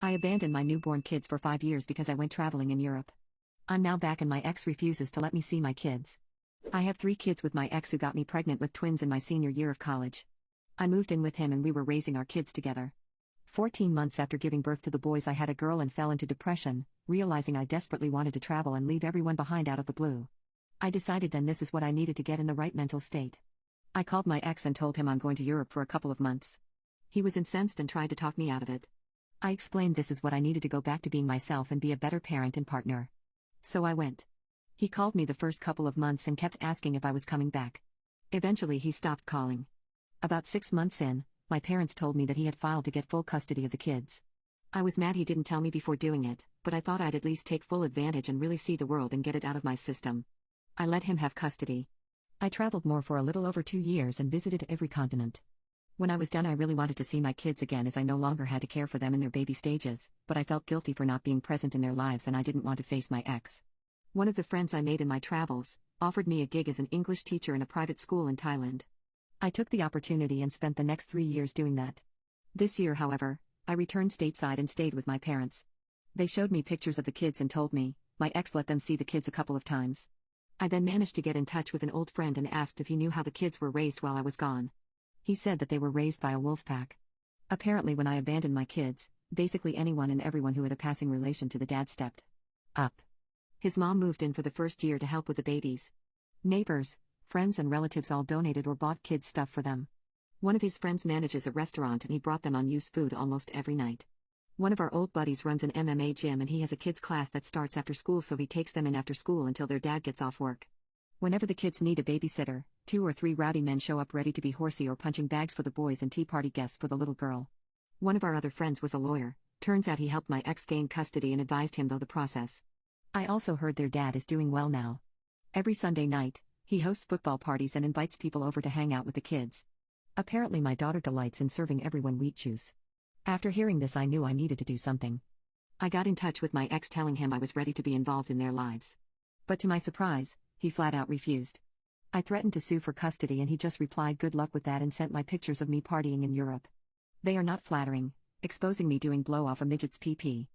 I abandoned my newborn kids for 5 years because I went traveling in Europe. I'm now back and my ex refuses to let me see my kids. I have 3 kids with my ex who got me pregnant with twins in my senior year of college. I moved in with him and we were raising our kids together. 14 months after giving birth to the boys, I had a girl and fell into depression, realizing I desperately wanted to travel and leave everyone behind out of the blue. I decided then this is what I needed to get in the right mental state. I called my ex and told him I'm going to Europe for a couple of months. He was incensed and tried to talk me out of it. I explained this is what I needed to go back to being myself and be a better parent and partner. So I went. He called me the first couple of months and kept asking if I was coming back. Eventually he stopped calling. About 6 months in, my parents told me that he had filed to get full custody of the kids. I was mad he didn't tell me before doing it, but I thought I'd at least take full advantage and really see the world and get it out of my system. I let him have custody. I traveled more for a little over 2 years and visited every continent. When I was done, I really wanted to see my kids again as I no longer had to care for them in their baby stages, but I felt guilty for not being present in their lives and I didn't want to face my ex. One of the friends I made in my travels offered me a gig as an English teacher in a private school in Thailand. I took the opportunity and spent the next 3 years doing that. This year, however, I returned stateside and stayed with my parents. They showed me pictures of the kids and told me my ex let them see the kids a couple of times. I then managed to get in touch with an old friend and asked if he knew how the kids were raised while I was gone. He said that they were raised by a wolf pack. Apparently when I abandoned my kids, basically anyone and everyone who had a passing relation to the dad stepped up. His mom moved in for the first year to help with the babies. Neighbors, friends and relatives all donated or bought kids' stuff for them. One of his friends manages a restaurant and he brought them unused food almost every night. One of our old buddies runs an MMA gym and he has a kids class that starts after school, so he takes them in after school until their dad gets off work. Whenever the kids need a babysitter, 2 or 3 rowdy men show up ready to be horsey or punching bags for the boys and tea party guests for the little girl. One of our other friends was a lawyer. Turns out he helped my ex gain custody and advised him through the process. I also heard their dad is doing well now. Every Sunday night, he hosts football parties and invites people over to hang out with the kids. Apparently my daughter delights in serving everyone wheat juice. After hearing this, I knew I needed to do something. I got in touch with my ex telling him I was ready to be involved in their lives. But to my surprise, he flat out refused. I threatened to sue for custody and he just replied good luck with that and sent my pictures of me partying in Europe. They are not flattering, exposing me doing blow off a midget's pee-pee.